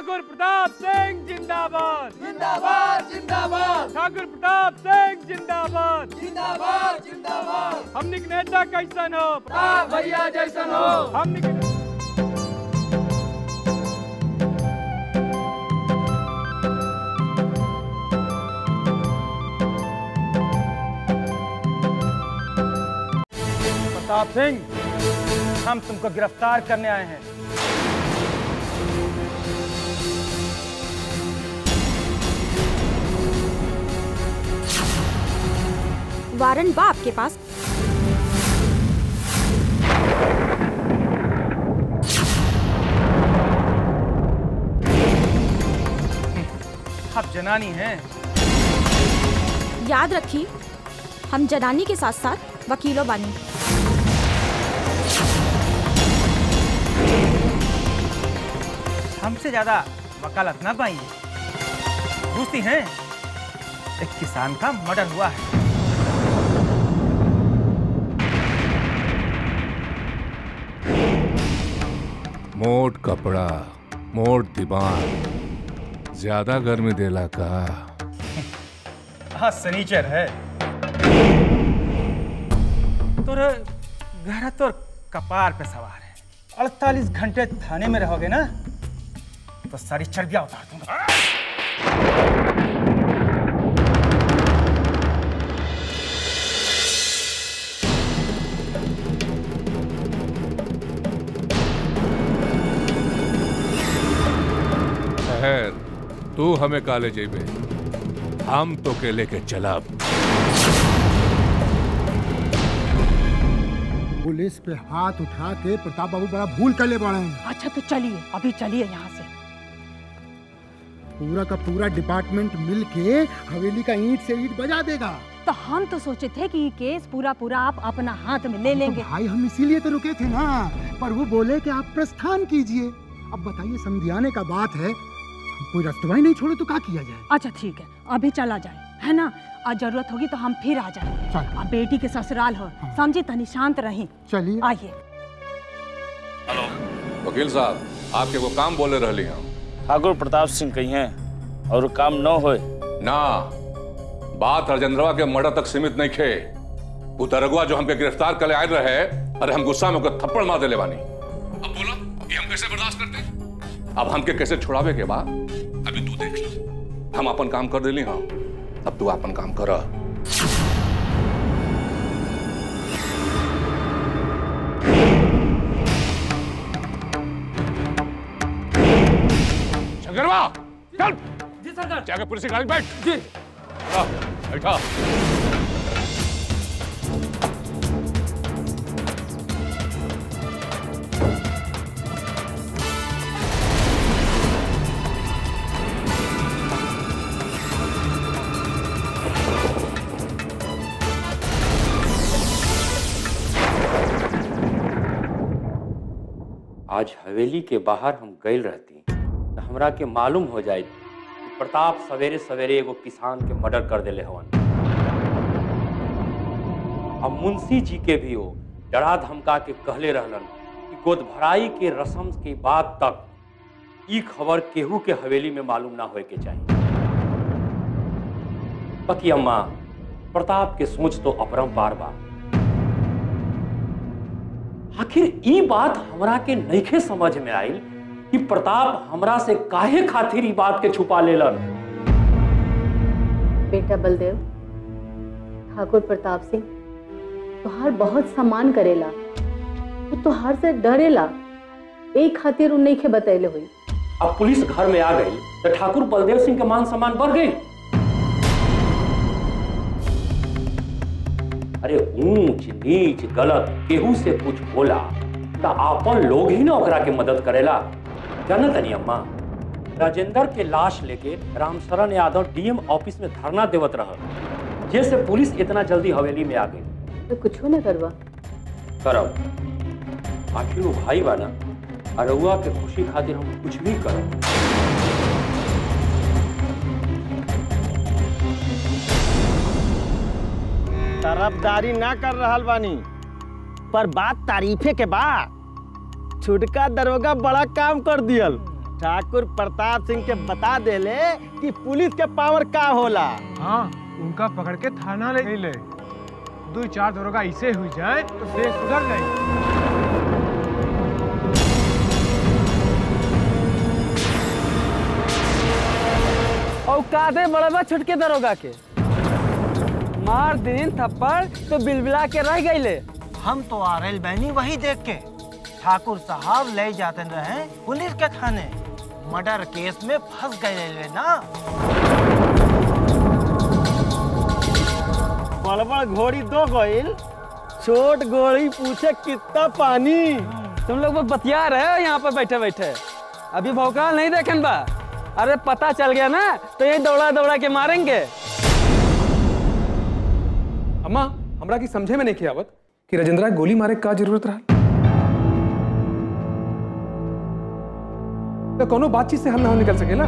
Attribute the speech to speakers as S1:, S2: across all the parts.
S1: ठाकुर प्रताप सिंह जिंदाबाद
S2: जिंदाबाद जिंदाबाद।
S1: ठाकुर प्रताप सिंह जिंदाबाद
S2: जिंदाबाद जिंदाबाद।
S1: हमने के नेता कैसन हो?
S2: प्रताप भैया जैसन हो।
S1: हमने के
S3: प्रताप सिंह, हम तुमको गिरफ्तार करने आए हैं।
S4: वारंट बा आपके पास?
S3: आप जनानी हैं।
S4: याद रखिए, हम जनानी के साथ साथ वकीलों बानी।
S3: हमसे ज्यादा वकालत ना पाएंगे। पूछती हैं, एक किसान का मर्डर हुआ है।
S5: मोट कपड़ा, मोट दीवान, ज्यादा गर्मी देला का।
S3: हाँ, सनीचर है। तोर गहरा तोर कपार पे सवार है। 48 घंटे थाने में रहोगे ना, तो सारी चर्बियां उतार दूंगा।
S5: खैर, तू हमें काले जेबे, हम तो के लेके चलब।
S6: पुलिस पे हाथ उठा के प्रताप बाबू बड़ा भूल कर ले पड़े हैं।
S7: अच्छा तो चलिए, अभी चलिए यहाँ से।
S6: पूरा का पूरा डिपार्टमेंट मिल के हवेली का ईंट से ईंट बजा देगा।
S7: तो हम तो सोचे थे कि ये केस पूरा पूरा आप अपना हाथ में ले लेंगे।
S6: तो भाई, हम इसीलिए तो रुके थे ना, पर वो बोले कि आप प्रस्थान कीजिए। अब बताइए, समझाने का बात है, कोई रास्ता ही नहीं छोड़े तो क्या किया जाए?
S7: अच्छा ठीक है, अभी चला जाए, है ना? आज जरूरत होगी तो हम फिर आ जाएंगे। अब बेटी के ससुराल हो, समझे, तनी शांत रही।
S6: चलिए,
S7: आइए।
S8: हेलो
S5: वकील साहब, आपके वो काम बोले रहली हम।
S8: ठाकुर प्रताप सिंह कही हैं और काम न होए
S5: ना, बात राजेंद्रवा के मर्डर तक सीमित नहीं खे। वो दरगुआ जो हमके गिरफ्तार कर आए रहे, अरे हम गुस्सा में ओकर थप्पड़ मार देले बानी। अब बोला कि हम कैसे बर्दाश्त करते? अब हमके कैसे छुड़ावे के बाद अभी तू देख ली। हम अपन काम कर देली, हाँ, अब तू अपन काम कर। शंकरवा, चल।
S1: जी सरकार।
S5: जाके पुलिस की गाड़ी में बैठ।
S1: जी।
S5: बैठा।
S9: आज हवेली के बाहर हम गइल रहती तो हमरा के मालूम हो जाए कि प्रताप सवेरे सवेरे एगो किसान के मर्डर कर देले हवन। अब मुंशी जी के भी हो डरा धमका के कहले रहलन कि गोद भराई के रस्म के बाद तक ई खबर केहू के हवेली में मालूम ना होए के चाहिए। बाकी अम्मा, प्रताप के सोच तो अपरंपार बा। आखिर ई बात हमरा के नइखे समझ में आइल कि प्रताप हमरा से काहे खातिर ई बात के छुपा लेलन।
S10: बेटा बलदेव, ठाकुर प्रताप सिंह तोहार बहुत सम्मान करेला, वो तोहार से डरेला, एक खातिर उन नइखे बतैले हुई।
S9: अब पुलिस घर में आ गई तो ठाकुर बलदेव सिंह के मान सम्मान बढ़ गई। अरे ऊंच नीच गलत केहू से कुछ बोला तो आपन लोग ही ना ओकरा के मदद करेला। जानत नहीं अम्मा, राजेंद्र के लाश लेके रामशरण यादव डीएम ऑफिस में धरना देवत रहा, जैसे पुलिस इतना जल्दी हवेली में आ गई।
S10: तो कुछ न करवा
S9: करब, आखिर वो भाई बा ना, अरुआ के खुशी खातिर हम कुछ भी करब।
S11: तरफदारी ना कर रहल बानी, पर बात तारीफे के बा। छुटका दरोगा बड़ा काम कर दियल, ठाकुर प्रताप सिंह के बता देले कि पुलिस के पावर का होला।
S12: हाँ, उनका पकड़ के थाना ले ले। 2-4 दरोगा ऐसे हुई जाए तो देश सुधर जाए।
S2: और कादे बड़बा छुटके दरोगा के मार दिन थप्पड़ तो बिलबिला के रह गईले।
S11: हम तो आ रहे बहनी वही देख के ठाकुर साहब ले जाते रहे पुलिस के थाने। मर्डर केस में फंस गए ना। बड़बड़ घोड़ी 2 गोइल, छोट घोड़ी पूछे कितना पानी।
S2: तुम लोग बतिया रहे हो यहाँ पर बैठे बैठे, अभी भौकाल नहीं देखन बा। अरे पता चल गया ना तो ये दौड़ा दौड़ा के मारेंगे।
S13: अम्मा हमरा की समझे में नहीं किया आवत कि राजेंद्रा गोली मारे का जरूरत रहा। तो कोनो बातचीत से हल ना निकल सकेला।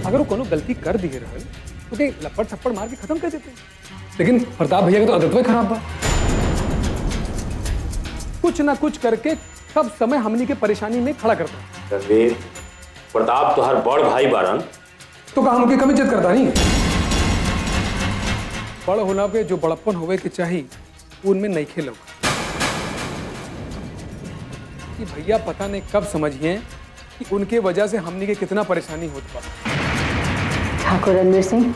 S13: अगर वो कोनो गलती कर दिए रहल तो के लपड़ थप्पड़ मार के खत्म कर देते। लेकिन प्रताप भैया के तो आदत खराब बा। कुछ ना कुछ करके सब समय हमनी के परेशानी में खड़ा करता।
S9: रणवीर, प्रताप तो हर बड़ भाई बारन
S13: तो का हमके कम इज्जत करता नहीं। बड़ होना पे जो बड़प्पन होवे के चाहिए उनमें नहीं खेलो कि भैया पता नहीं कब समझिए कि उनके वजह से हमनी के कितना परेशानी होता।
S10: ठाकुर रणवीर सिंह,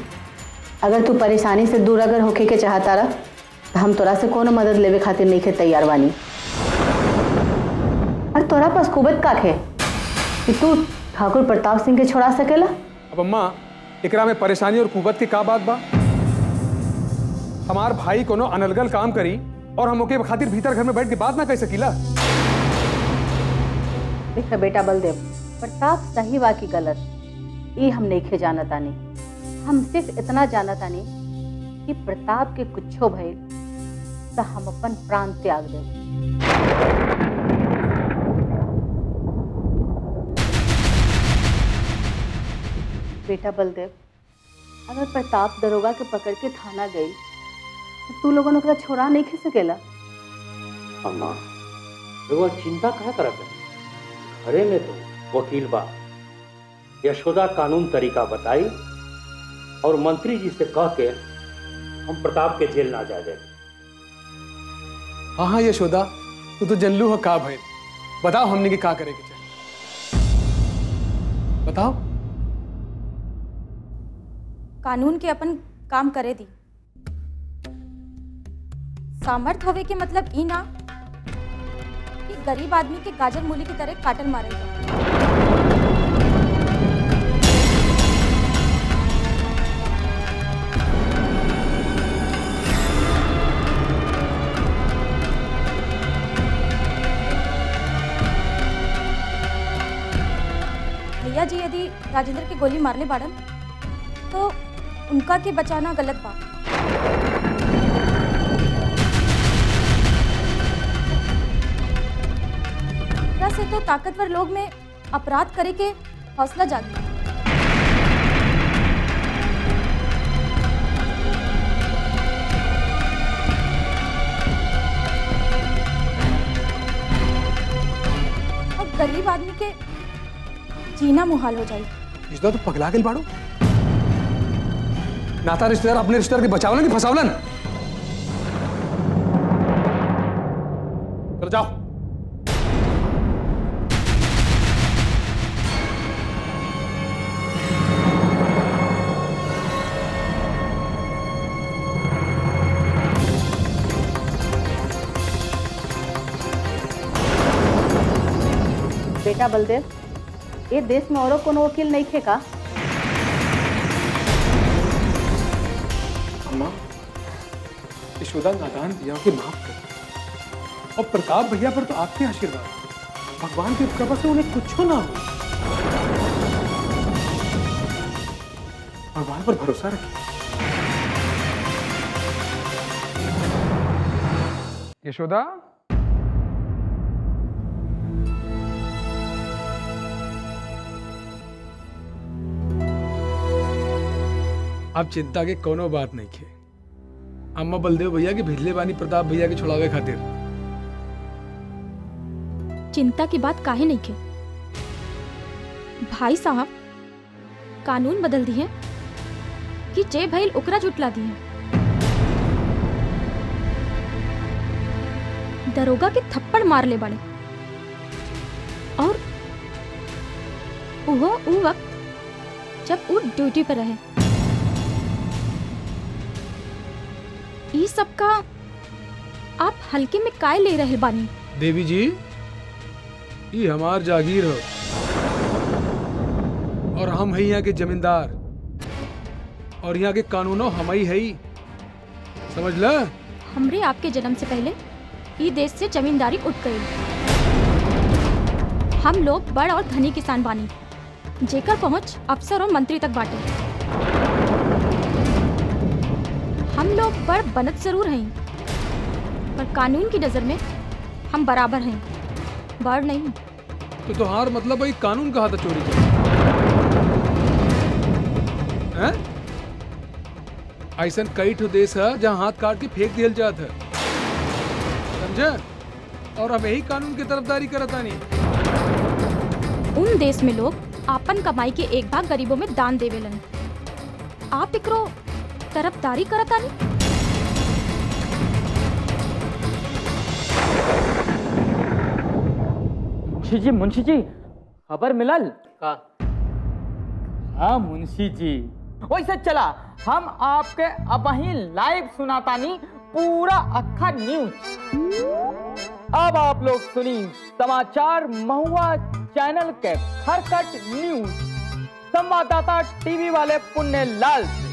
S10: अगर तू परेशानी से दूर अगर होके के चाहता रहा तो हम तोरा से कोनो मदद लेवे खातिर नहीं खे तैयार बानी। और तोरा पास कुबत का है कि तू ठाकुर प्रताप सिंह के छोड़ा सकेला।
S13: अब अम्मा एकरा में परेशानी और कुबत की का बात बा। हमार भाई कोनो अनलगल काम करी और हम ओके खातिर भीतर घर में बैठ के बात ना कह सकीला।
S10: देख बेटा बलदेव, प्रताप सही वा की गलत ये हम नहीं खे जानत आनी। हम सिर्फ इतना जानत आनी कि प्रताप के कुछो भइल तो हम अपन प्राण त्याग देव। बेटा बलदेव, अगर प्रताप दरोगा के पकड़ के थाना गई तो तू लोगों ने छोड़ा नहीं खी सकेला।
S9: अम्मा लोग चिंता कहा करत है। घरे में तो वकील बा, यशोदा कानून तरीका बताई और मंत्री जी से कह के हम प्रताप के जेल ना जा जाए।
S13: हाँ यशोदा, तू तो जनलू हो का भाई। बताओ हमने की का करे के चाहिए, बताओ।
S4: कानून के अपन काम करे दी। सामर्थ होवे के मतलब ई ना कि गरीब आदमी के गाजर मूली की तरह काटल मारेगा। भैया जी यदि राजेंद्र के गोली मारले बाड़न तो उनका के बचाना गलत बात। एकरा से तो ताकतवर लोग में अपराध करे के हौसला जागी। अब गरीब आदमी के जीना मुहाल हो जाए।
S13: रिश्ता तो पगला गई बाड़ो। नाता रिश्तेदार अपने रिश्तेदार के बचावलन कि फसावलन। चलो जाओ।
S10: बेटा बलदेव, ये देश में औरों कोनो वकील नहीं खे का?
S13: अम्मा, यशोदा नादान भैया के माफ कर। और प्रताप भैया पर तो आपके आशीर्वाद, भगवान की कृपा से उन्हें कुछ ना हो। भगवान पर भरोसा रखिए। यशोदा, अब चिंता के कोनो बात नहीं खे। अम्मा बलदेव भैया के भेजले बानी प्रताप भैया के छुड़ावे खातिर।
S4: चिंता की बात काहे नहीं के? भाई साहब कानून बदल दिए कि जे भइल ओकरा जुटला दिए। दरोगा के थप्पड़ मार ले बड़े और वो उ वक्त जब वो ड्यूटी पर रहे। ये सब का आप हल्के में काय ले रहे बानी?
S13: देवी जी ये हमार जागीर हो और हम है यहाँ के जमींदार और यहाँ के कानूनों हम ही है, समझ ल?
S4: हमरे आपके जन्म से पहले ये देश से जमींदारी उठ गई। हम लोग बड़ और धनी किसान बानी जेकर पहुंच अफसर और मंत्री तक बाटे। हम लोग बड़ बनत जरूर हैं पर कानून की नजर में हम बराबर हैं, बड़ नहीं।
S13: तो तुहार मतलब भाई कानून कहा था चोरी का हैं? ऐसा कई ठो देश है जहाँ हाथ काट के फेंक दिया जाता है, समझे? और हम यही कानून की तरफदारी करता नहीं।
S4: उन देश में लोग आपन कमाई के एक भाग गरीबों में दान देवेलन, आप एकरो तरफदारी करता नहीं।
S14: मुंशी जी खबर मिलल का? हाँ मुंशी जी वैसे चला हम आपके अब ही लाइव सुनातानी पूरा अक्खा न्यूज। अब आप लोग सुनी समाचार महुआ चैनल के खरकट न्यूज। संवाददाता टीवी वाले पुण्य लाल से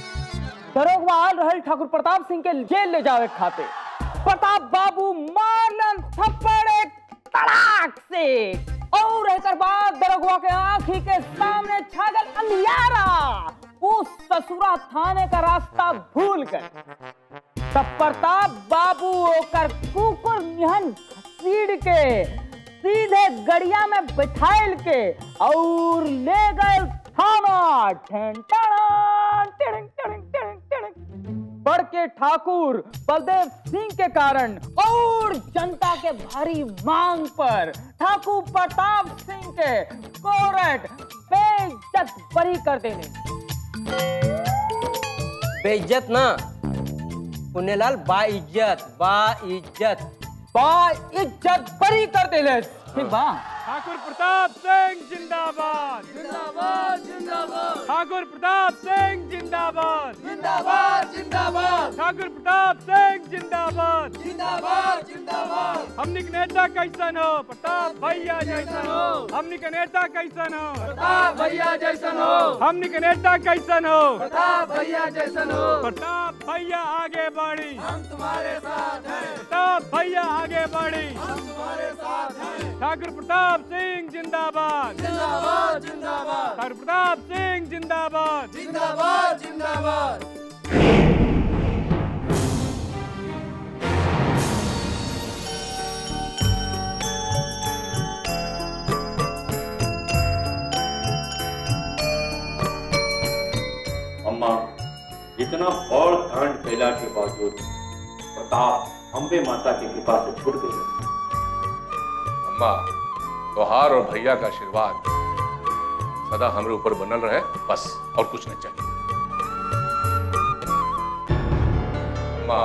S14: दरोगा आल रहल ठाकुर प्रताप सिंह के जेल ले जावे खाते प्रताप बाबू मारलन थप्पड़ एक तड़ाक से और एक बाद दरोगा के आंखी के सामने छागल अंधियारा। उस ससुरा थाने का रास्ता भूल गए तब प्रताप बाबू ओकर कुकुर निहन घसीड़ के सीधे गड़िया में बिठाइल के और ले गए थाना। बढ़ के ठाकुर बलदेव सिंह के कारण और जनता के भारी मांग पर ठाकुर प्रताप सिंह के कोर्ट बेइज्जत बरी कर देने।
S15: बेइज्जत ना पुण्यलाल, बाइज्जत
S14: बरी कर देले। ठीक बा?
S1: ठाकुर प्रताप सिंह जिंदाबाद जिंदाबाद जिंदाबाद। ठाकुर प्रताप सिंह जिंदाबाद जिंदाबाद जिंदाबाद। ठाकुर प्रताप सिंह जिंदाबाद जिंदाबाद जिंदाबाद। हमनी के नेता कैसन हो? प्रताप भैया जैसन हो। हमनी के नेता कैसन हो? प्रताप भैया जैसन हो। हमनी के नेता कैसन हो? प्रताप भैया जैसन हो। प्रताप भैया आगे बढ़ी, हम तुम्हारे साथ हैं। प्रताप भैया आगे बढ़ी, हम तुम्हारे साथ हैं। ठाकुर प्रताप सिंह जिंदाबाद जिंदाबाद जिंदाबाद। ठाकुर प्रताप सिंह जिंदाबाद जिंदाबाद जिंदाबाद।
S9: अम्मा इतना बड़ कांड कैला के बावजूद प्रताप अम्बे माता की कृपा से छूट गई।
S5: अम्मा तोहार और भैया का आशीर्वाद सदा हमारे ऊपर बनल रहे, बस और कुछ नहीं चाहिए। अम्मा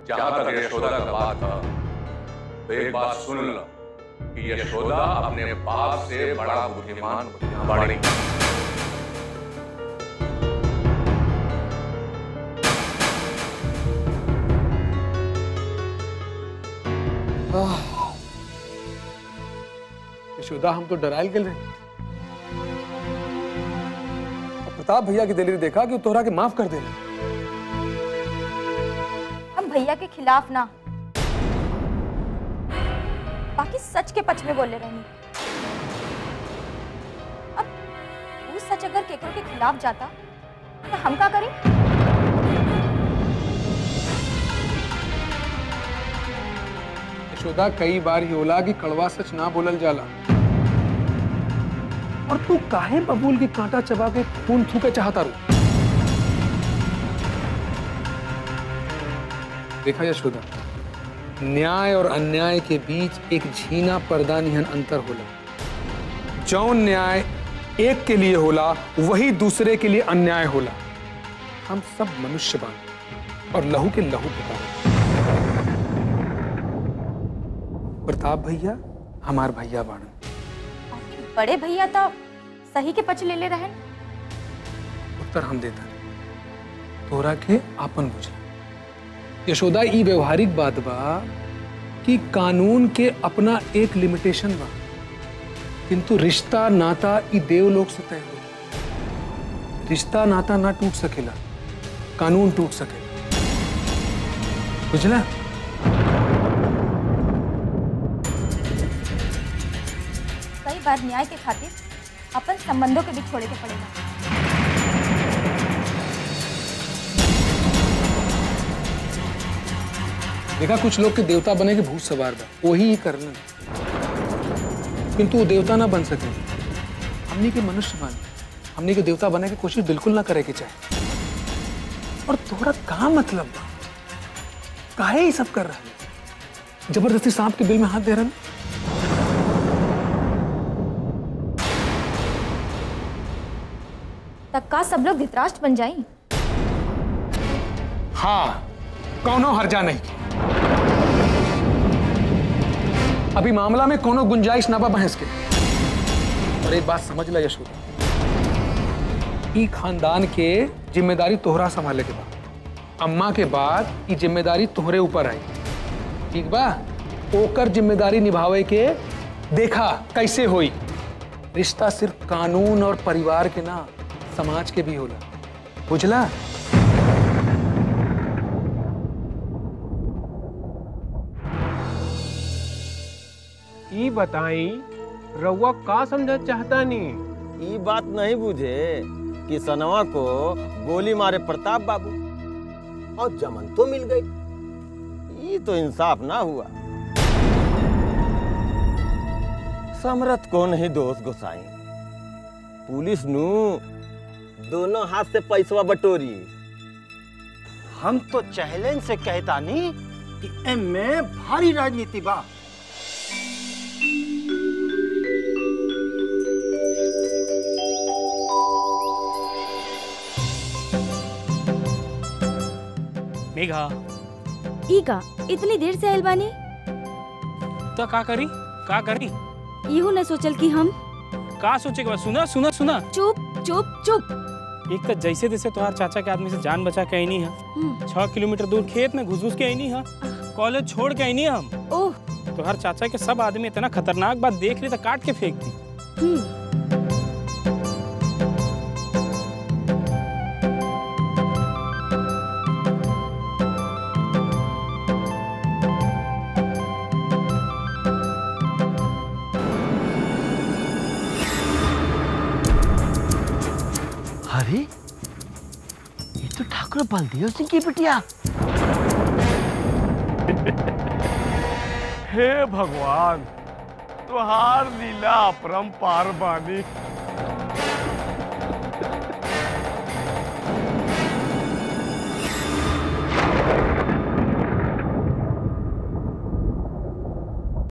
S5: जहां तक यशोदा का बात है तो एक बात सुन लो कि यशोदा अपने बाप से बड़ा बुद्धिमान बाड़ी।
S13: यशोदा हम तो डरायल गए रहे। प्रताप भैया की दिलेरी देखा कि तोहरा के माफ कर देना।
S4: हम भैया के खिलाफ ना बाकी सच के पक्ष में बोले रहनी। अब वो सच अगर केकरो के खिलाफ जाता तो हम क्या करें?
S13: यशोदा कई बार ही होला कि कड़वा सच ना बोलल जाला और तू काहे बबूल की कांटा चबा के खून थूके चाहता रू? देखा यशोदा न्याय और अन्याय के बीच एक झीना पर्दा निहन अंतर होला। जौन न्याय एक के लिए होला वही दूसरे के लिए अन्याय होला। हम सब मनुष्य बान और लहू के लहू पुकारे। प्रताप भैया हमार भैया बान।
S4: बड़े भैया तो सही के पच ले रहे।
S13: उत्तर हम देता तोरा के आपन बुझ। यशोदा ई व्यवहारिक बात बा कि कानून के अपना एक लिमिटेशन बा, किंतु रिश्ता नाता ई देवलोक से तय हो। रिश्ता नाता ना टूट सकेला, कानून टूट सकेला। बुझला?
S4: कई बार न्याय के खातिर अपन संबंधों के भी छोड़े के पड़ेगा।
S13: देखा कुछ लोग के देवता बने के भूत सवार बा, वही ही करना, किंतु वो देवता ना बन सके। हमनी के मनुष्य बन, हमनी के देवता बने की कोशिश बिल्कुल ना करे के चाहे। और तोरा का मतलब बा? काहे ये सब कर रहा है? जबरदस्ती सांप के बिल में हाथ दे रहा है?
S4: तब का सब लोग धृतराष्ट्र बन जाएं?
S13: हाँ, कौनो हर्जा नहीं। अभी मामला में कोनो गुंजाइश ना बा बहस के। और एक बात समझ ला यशोदा, ई खानदान के जिम्मेदारी तोहरा संभाले के बाद अम्मा के बाद ई जिम्मेदारी तोहरे ऊपर आई। ठीक बा? ओकर जिम्मेदारी निभावे के देखा कैसे होई। रिश्ता सिर्फ कानून और परिवार के ना, समाज के भी होला। बुझला?
S12: ई बताई रउआ का समझ चाहता नहीं?
S11: ये बात नहीं बुझे कि सनवा को गोली मारे प्रताप बाबू और जमन तो मिल गई। ये तो इंसाफ ना हुआ। समरथ को नहीं दोष गोसाई, पुलिस नु दोनों हाथ से पैसवा बटोरी। हम तो चैलेंज से कहता नहीं कि एमे भारी राजनीति बा।
S16: मेघा
S4: ईका इतनी देर से आयल बानी?
S16: तो का करी का करी?
S4: इहो न सोचल कि हम
S16: का सोचे के बाद? सुना सुना सुना।
S4: चुप चुप चुप।
S16: एक तो जैसे तैसे तुम्हार चाचा के आदमी से जान बचा के आई नहीं है। 6 किलोमीटर दूर खेत में घुस के आई नहीं है। कॉलेज छोड़ के आई नहीं हम।
S4: ओह,
S16: तुम्हार चाचा के सब आदमी इतना खतरनाक बात देख रही तो काट के फेंक दी।
S11: अरे ये तो ठाकुर बलदेव सिंह की बिटिया।
S12: हे भगवान, तुहार लीला अपरंपार बानी।